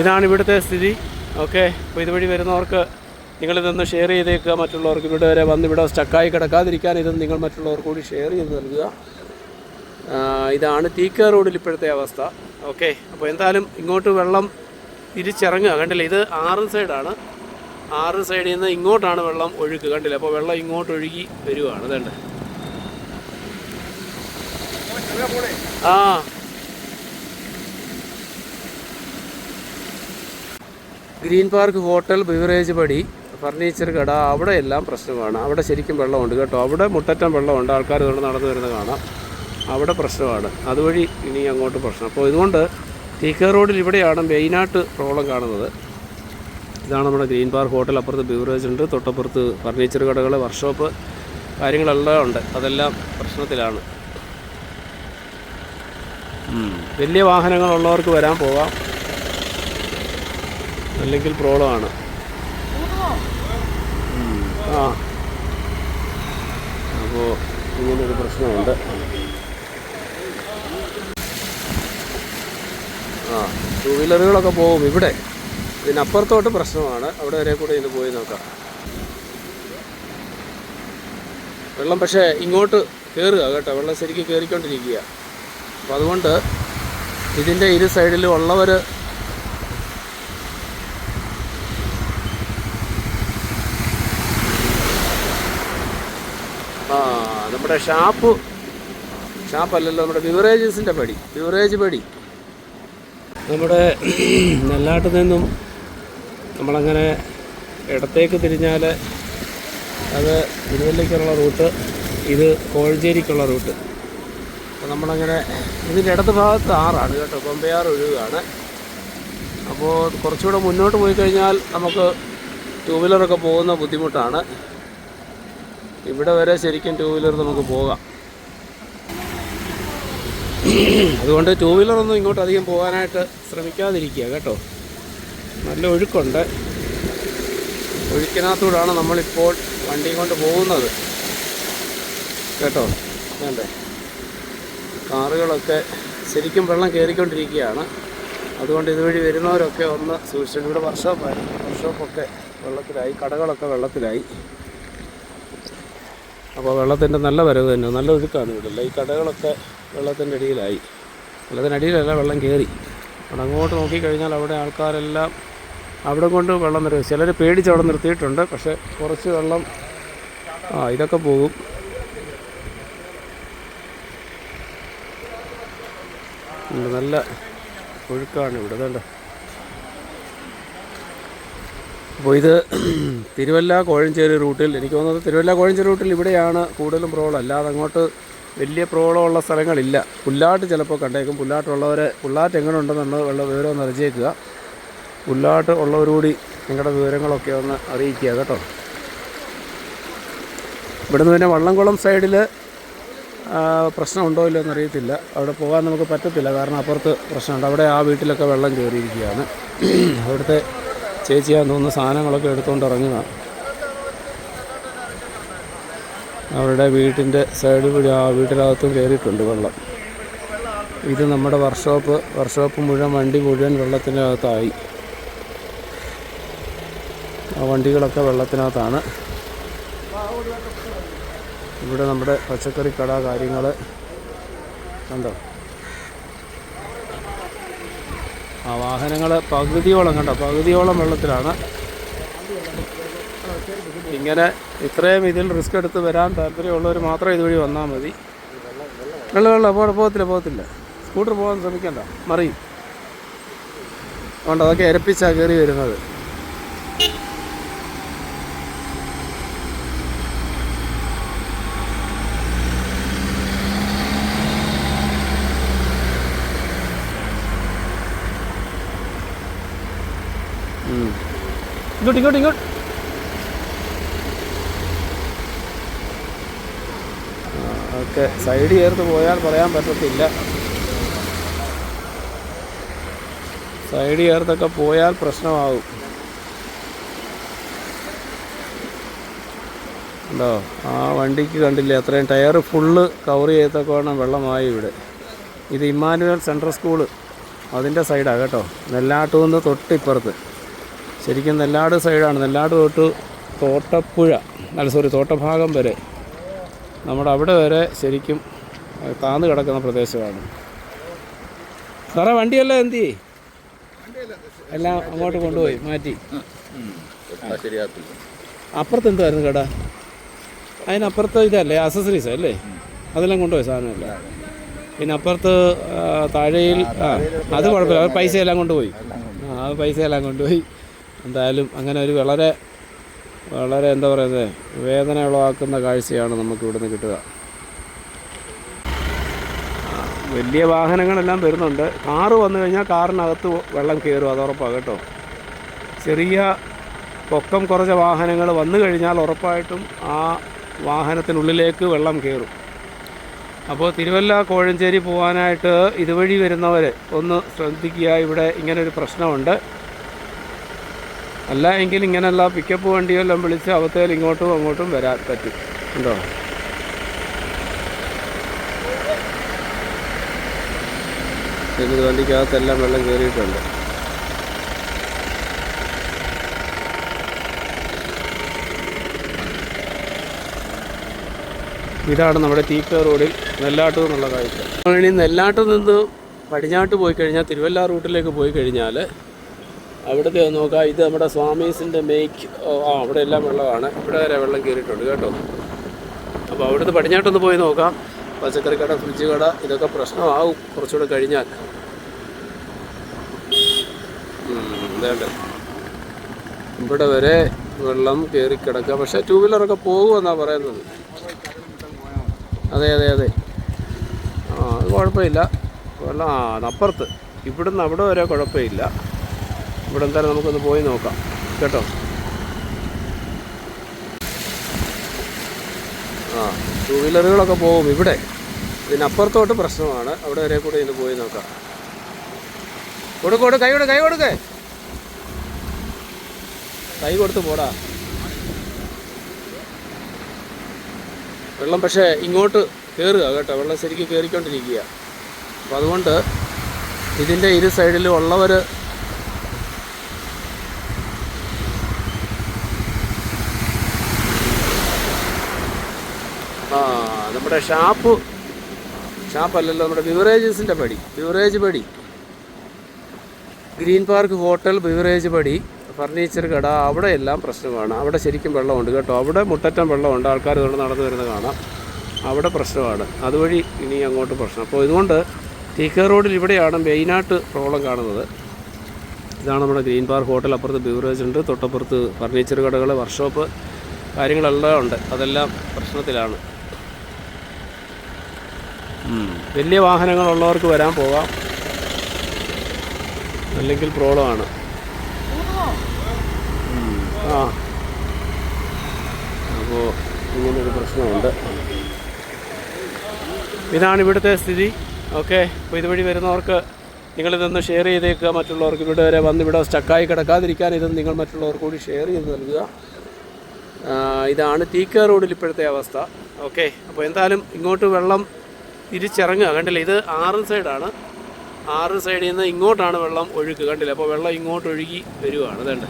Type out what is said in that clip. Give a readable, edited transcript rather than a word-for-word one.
ഇതാണ് ഇവിടുത്തെ സ്ഥിതി. ഓക്കെ, അപ്പോൾ ഇതുവഴി വരുന്നവർക്ക് നിങ്ങളിതൊന്ന് ഷെയർ ചെയ്തേക്കുക. മറ്റുള്ളവർക്ക് ഇവിടെ വരെ വന്ന് ഇവിടെ സ്റ്റക്കായി കിടക്കാതിരിക്കാൻ ഇതൊന്ന് നിങ്ങൾ മറ്റുള്ളവർക്ക് കൂടി ഷെയർ ചെയ്ത് നൽകുക. ഇതാണ് ടീക്ക റോഡിൽ ഇപ്പോഴത്തെ അവസ്ഥ. ഓക്കെ, അപ്പോൾ എന്തായാലും ഇങ്ങോട്ട് വെള്ളം തിരിച്ചിറങ്ങുക. കണ്ടില്ലേ, ഇത് 6 സൈഡാണ്. 6 സൈഡിൽ നിന്ന് ഇങ്ങോട്ടാണ് വെള്ളം ഒഴുക്ക്. കണ്ടില്ലേ, അപ്പോൾ വെള്ളം ഇങ്ങോട്ട് ഒഴുകി വരുവാണ്. അതേണ്ട ഗ്രീൻ പാർക്ക് ഹോട്ടൽ, ബിവറേജ് പടി, ഫർണിച്ചർ കട, അവിടെ എല്ലാം പ്രശ്നമാണ്. അവിടെ ശരിക്കും വെള്ളമുണ്ട് കേട്ടോ. അവിടെ മുട്ടറ്റം വെള്ളമുണ്ട്. ആൾക്കാർ കൊണ്ട് നടന്നു വരുന്നത് കാണാം. അവിടെ പ്രശ്നമാണ്. അതുവഴി ഇനി അങ്ങോട്ട് പ്രശ്നം. അപ്പോൾ ഇതുകൊണ്ട് ടീക്ക റോഡിൽ ഇവിടെയാണ് മെയിനായിട്ട് പ്രോബ്ലം കാണുന്നത്. ഇതാണ് നമ്മുടെ ഗ്രീൻ പാർക്ക് ഹോട്ടൽ. അപ്പുറത്ത് ബിവറേജ് ഉണ്ട്, തൊട്ടപ്പുറത്ത് ഫർണിച്ചർ കടകൾ, വർക്ക്ഷോപ്പ്, കാര്യങ്ങളെല്ലാം ഉണ്ട്. അതെല്ലാം പ്രശ്നത്തിലാണ്. വലിയ വാഹനങ്ങളുള്ളവർക്ക് വരാൻ പോകാം, അല്ലെങ്കിൽ പ്രോബ്ലമാണ്. അപ്പോൾ ഇങ്ങനൊരു പ്രശ്നമുണ്ട്. ടൂ വീലറുകളൊക്കെ പോകും ഇവിടെ. ഇതിനപ്പുറത്തോട്ട് പ്രശ്നമാണ്. അവിടെ വരെ കൂടെ ഇത് പോയി നോക്കാം. വെള്ളം പക്ഷേ ഇങ്ങോട്ട് കയറുക കേട്ടോ. വെള്ളം ശരിക്കും കയറിക്കൊണ്ടിരിക്കുക. അപ്പോൾ അതുകൊണ്ട് ഇതിൻ്റെ ഇരു സൈഡിലും ഉള്ളവർ നമ്മുടെ ഷാപ്പല്ലല്ലോ, നമ്മുടെ ബിവറേജസിൻ്റെ ബിവറേജ് പടി. നമ്മുടെ നെല്ലാട്ടിൽ നിന്നും നമ്മളങ്ങനെ ഇടത്തേക്ക് തിരിഞ്ഞാൽ അത് തിരുവല്ലയ്ക്കുള്ള റൂട്ട്, ഇത് കോഴഞ്ചേരിക്കുള്ള റൂട്ട്. അപ്പോൾ നമ്മളങ്ങനെ ഇതിൻ്റെ ഇടത് ഭാഗത്ത് ആറാണ് കേട്ടോ, കൊമ്പയാർ ഒഴുകാണ്. അപ്പോൾ കുറച്ചുകൂടെ മുന്നോട്ട് പോയി കഴിഞ്ഞാൽ നമുക്ക് ടൂ വീലറൊക്കെ പോകുന്ന ബുദ്ധിമുട്ടാണ്. ഇവിടെ വരെ ശരിക്കും ടൂ വീലർ നമുക്ക് പോകാം. അതുകൊണ്ട് ടൂ വീലറൊന്നും ഇങ്ങോട്ട് അധികം പോകാനായിട്ട് ശ്രമിക്കാതിരിക്കുക കേട്ടോ. നല്ല ഒഴുക്കുണ്ട്. ഒഴുക്കിനകത്തൂടാണ് നമ്മളിപ്പോൾ വണ്ടി കൊണ്ട് പോകുന്നത് കേട്ടോ. വേണ്ടേ, കാറുകളൊക്കെ ശരിക്കും വെള്ളം കയറിക്കൊണ്ടിരിക്കുകയാണ്. അതുകൊണ്ട് ഇതുവഴി വരുന്നവരൊക്കെ ഒന്ന് സൂക്ഷിച്ചു. ഇവിടെ വർക്ക്ഷോപ്പൊക്കെ വെള്ളത്തിലായി, കടകളൊക്കെ വെള്ളത്തിലായി. അപ്പോൾ വെള്ളത്തിൻ്റെ നല്ല വരവ് തന്നെ, നല്ല ഒഴുക്കാണ് ഇവിടെ. ഈ കടകളൊക്കെ വെള്ളത്തിൻ്റെ അടിയിലായി. വെള്ളത്തിനടിയിലല്ല, വെള്ളം കയറി. അവിടെ അങ്ങോട്ട് നോക്കിക്കഴിഞ്ഞാൽ അവിടെ ആൾക്കാരെല്ലാം അവിടെ കൊണ്ട് വെള്ളം നിറയും. ചിലർ പേടിച്ച് അവിടെ നിർത്തിയിട്ടുണ്ട്. പക്ഷേ കുറച്ച് വെള്ളം ഇതൊക്കെ പോകും. നല്ല ഒഴുക്കാണ് ഇവിടെ. അതല്ല, അപ്പോൾ ഇത് തിരുവല്ല കോഴഞ്ചേരി റൂട്ടിൽ, എനിക്ക് തോന്നുന്നത് തിരുവല്ല കോഴഞ്ചേരി റൂട്ടിൽ ഇവിടെയാണ് കൂടുതലും പ്രോബ്ലം. അല്ലാതെ അങ്ങോട്ട് വലിയ പ്രോബ്ലമുള്ള സ്ഥലങ്ങളില്ല. പുല്ലാട്ട് ചിലപ്പോൾ കണ്ടേക്കും. പുല്ലാട്ട് എങ്ങനെ ഉണ്ടെന്നുള്ള വിവരം ഒന്ന് അറിയിച്ചേക്കുക. പുല്ലാട്ട് ഉള്ളവരുകൂടി നിങ്ങളുടെ വിവരങ്ങളൊക്കെ ഒന്ന് അറിയിക്കുക കേട്ടോ. ഇവിടുന്ന് പിന്നെ വള്ളംകുളം സൈഡിൽ പ്രശ്നമുണ്ടോ ഇല്ലയോ എന്നറിയത്തില്ല. അവിടെ പോകാൻ നമുക്ക് പറ്റത്തില്ല, കാരണം അപ്പുറത്ത് പ്രശ്നമുണ്ട്. അവിടെ ആ വീട്ടിലൊക്കെ വെള്ളം കയറിയിരിക്കുകയാണ്. അവിടുത്തെ ചേച്ചിയാന്ന് തോന്നുന്ന സാധനങ്ങളൊക്കെ എടുത്തുകൊണ്ട് ഇറങ്ങുന്നതാണ്. അവരുടെ വീട്ടിൻ്റെ സൈഡ് കൂടി ആ വീട്ടിനകത്തും കയറിയിട്ടുണ്ട് വെള്ളം. ഇത് നമ്മുടെ വർക്ക്ഷോപ്പ് മുഴുവൻ, വണ്ടി മുഴുവൻ വെള്ളത്തിൻ്റെ അകത്തായി. ആ വണ്ടികളൊക്കെ വെള്ളത്തിനകത്താണ്. ഇവിടെ നമ്മുടെ പച്ചക്കറി കട, കാര്യങ്ങൾ കണ്ടോ. ആ വാഹനങ്ങൾ പകുതിയോളം വെള്ളത്തിലാണ്. ഇങ്ങനെ ഇത്രയും ഇതിൽ റിസ്ക് എടുത്ത് വരാൻ താല്പര്യമുള്ളവർ മാത്രം ഇതുവഴി വന്നാൽ മതി. വെള്ളം പോകത്തില്ല. സ്കൂട്ടർ പോകാൻ ശ്രമിക്കണ്ട, മറിയും. അതുകൊണ്ട് അതൊക്കെ ഇരപ്പിച്ചാണ് കയറി വരുന്നത്. ഇങ്ങോട്ട് ഓക്കെ. സൈഡ് ചേർത്ത് പോയാൽ പറയാൻ പറ്റത്തില്ല. സൈഡ് ചേർത്തൊക്കെ പോയാൽ പ്രശ്നമാകും. ഉണ്ടോ, ആ വണ്ടിക്ക് കണ്ടില്ലേ, അത്രയും ടയർ ഫുള്ള് കവർ ചെയ്തൊക്കെ വേണം വെള്ളമായി ഇവിടെ. ഇത് ഇമ്മാനുവൽ സെൻട്രൽ സ്കൂള് അതിൻ്റെ സൈഡാണ് കേട്ടോ. നെല്ലാട്ട് നിന്ന് തൊട്ടിപ്പുറത്ത് ശരിക്കും നെല്ലാട് സൈഡാണ്. നെല്ലാട് തൊട്ട് തോട്ടപ്പുഴ തോട്ടഭാഗം വരെ നമ്മുടെ അവിടെ വരെ ശരിക്കും താന്ന് കിടക്കുന്ന പ്രദേശമാണ്. സാറേ വണ്ടിയെല്ലാം എന്ത് ചെയ്യും? എല്ലാം അങ്ങോട്ട് കൊണ്ടുപോയി മാറ്റി. അപ്പുറത്ത് എന്തായിരുന്നു കട? അതിനപ്പുറത്ത് ഇതല്ലേ അക്സസറീസ് അല്ലേ? അതെല്ലാം കൊണ്ടുപോയി സാധനമല്ല. പിന്നെ അപ്പുറത്ത് താഴെയിൽ അത് കുഴപ്പമില്ല, അത് പൈസയെല്ലാം കൊണ്ടുപോയി. അത് പൈസയെല്ലാം കൊണ്ടുപോയി. എന്തായാലും അങ്ങനെ ഒരു വളരെ വളരെ എന്താ പറയുന്നത് വേദന ഉളവാക്കുന്ന കാഴ്ചയാണ് നമുക്ക് ഇവിടുന്ന് കിട്ടുക. വലിയ വാഹനങ്ങളെല്ലാം വരുന്നുണ്ട്. കാറ് വന്നു കഴിഞ്ഞാൽ കാറിനകത്ത് വെള്ളം കയറും, അത് ഉറപ്പാണ് കേട്ടോ. ചെറിയ പൊക്കം കുറച്ച വാഹനങ്ങൾ വന്നു കഴിഞ്ഞാൽ ഉറപ്പായിട്ടും ആ വാഹനത്തിനുള്ളിലേക്ക് വെള്ളം കയറും. അപ്പോൾ തിരുവല്ല കോഴഞ്ചേരി പോകാനായിട്ട് ഇതുവഴി വരുന്നവർ ഒന്ന് ശ്രദ്ധിക്കുക. ഇവിടെ ഇങ്ങനൊരു പ്രശ്നമുണ്ട്. അല്ല എങ്കിൽ ഇങ്ങനെയുള്ള പിക്കപ്പ് വണ്ടിയെല്ലാം വിളിച്ച് അവത്തേൽ ഇങ്ങോട്ടും അങ്ങോട്ടും വരാൻ പറ്റും. ഉണ്ടോ? ഇത് വണ്ടിക്കകത്തെല്ലാം വെള്ളം കയറിയിട്ടുണ്ട്. ഇതാണ് നമ്മുടെ ടീക്ക റോഡിൽ നെല്ലാട്ട് എന്നുള്ള കാഴ്ച. ഇനി നെല്ലാട്ട് നിന്ന് പടിഞ്ഞാട്ട് പോയി കഴിഞ്ഞാൽ തിരുവല്ല റൂട്ടിലേക്ക് പോയി കഴിഞ്ഞാൽ അവിടുത്തെ നോക്കാം. ഇത് നമ്മുടെ സ്വാമീസിൻ്റെ മേക്ക് അവിടെ എല്ലാം വെള്ളമാണ്. ഇവിടെ വരെ വെള്ളം കയറിയിട്ടുണ്ട് കേട്ടോ. അപ്പോൾ അവിടുന്ന് പടിഞ്ഞാട്ടൊന്ന് പോയി നോക്കാം. പച്ചക്കറി കട, ഫ്രിഡ്ജ് കട, ഇതൊക്കെ പ്രശ്നമാവും കുറച്ചുകൂടെ കഴിഞ്ഞാൽ. ഇതേണ്ട ഇവിടെ വരെ വെള്ളം കയറി കിടക്കുക. പക്ഷേ ടൂ വീലറൊക്കെ പോകുമെന്നാണ് പറയുന്നത്. അതെ അതെ അതെ അത് കുഴപ്പമില്ല. വെള്ളം അപ്പുറത്ത് ഇവിടുന്ന് അവിടെ വരെ കുഴപ്പമില്ല. ഇവിടെ എന്തായാലും നമുക്കൊന്ന് പോയി നോക്കാം കേട്ടോ. ടൂ വീലറുകളൊക്കെ പോകും ഇവിടെ. ഇതിനപ്പുറത്തോട്ട് പ്രശ്നമാണ്. അവിടെ വരെ കൂടെ ഇന്ന് പോയി നോക്കാം. കൊടുക്കോട് കൈ കൊടുക്കേ കൈ കൊടുത്ത് പോടാ. വെള്ളം പക്ഷേ ഇങ്ങോട്ട് കയറുക കേട്ടോ. വെള്ളം ശരിക്കും കയറിക്കൊണ്ടിരിക്കുക. അപ്പോൾ അതുകൊണ്ട് ഇതിൻ്റെ ഇരു സൈഡിലും ഉള്ളവർ നമ്മുടെ ഷാപ്പല്ലല്ലോ, നമ്മുടെ ബിവറേജസിൻ്റെ ബിവറേജ് പടി, ഗ്രീൻ പാർക്ക് ഹോട്ടൽ, ബിവറേജ് പടി, ഫർണിച്ചർ കട, അവിടെ എല്ലാം പ്രശ്നമാണ്. അവിടെ ശരിക്കും വെള്ളമുണ്ട് കേട്ടോ. അവിടെ മുട്ടറ്റം വെള്ളമുണ്ട്. ആൾക്കാർ ഇവിടെ നടന്നു വരുന്നത് കാണാം. അവിടെ പ്രശ്നമാണ്. അതുവഴി ഇനി അങ്ങോട്ട് പ്രശ്നം. അപ്പോൾ ഇതുകൊണ്ട് ടീക്ക റോഡിൽ ഇവിടെയാണ് മെയിനായിട്ട് പ്രോബ്ലം കാണുന്നത്. ഇതാണ് നമ്മുടെ ഗ്രീൻ പാർക്ക് ഹോട്ടൽ. അപ്പുറത്ത് ബിവറേജ് ഉണ്ട്, തൊട്ടപ്പുറത്ത് ഫർണിച്ചർ കടകൾ, വർക്ക്ഷോപ്പ് കാര്യങ്ങളെല്ലാം ഉണ്ട്. അതെല്ലാം പ്രശ്നത്തിലാണ്. വലിയ വാഹനങ്ങളുള്ളവർക്ക് വരാൻ പോകാം, അല്ലെങ്കിൽ പ്രോബ്ലമാണ്. അപ്പോൾ ഇങ്ങനൊരു പ്രശ്നമുണ്ട്. ഇതാണ് ഇവിടുത്തെ സ്ഥിതി. ഓക്കെ, അപ്പോൾ ഇതുവഴി വരുന്നവർക്ക് നിങ്ങളിതൊന്ന് ഷെയർ ചെയ്തേക്കുക. മറ്റുള്ളവർക്ക് ഇവിടെ വരെ വന്ന് ഇവിടെ സ്റ്റക്കായി കിടക്കാതിരിക്കാൻ ഇതൊന്ന് നിങ്ങൾ മറ്റുള്ളവർക്ക് കൂടി ഷെയർ ചെയ്ത് നൽകുക. ഇതാണ് ടീക്ക റോഡിൽ ഇപ്പോഴത്തെ അവസ്ഥ. ഓക്കെ, അപ്പോൾ എന്തായാലും ഇങ്ങോട്ട് വെള്ളം തിരിച്ചിറങ്ങുക. കണ്ടില്ലേ, ഇത് 6 സൈഡാണ്. 6 സൈഡിൽ നിന്ന് ഇങ്ങോട്ടാണ് വെള്ളം ഒഴുക്ക്. കണ്ടില്ലേ, അപ്പോൾ വെള്ളം ഇങ്ങോട്ട് ഒഴുകി വരികയാണ്. വേണ്ട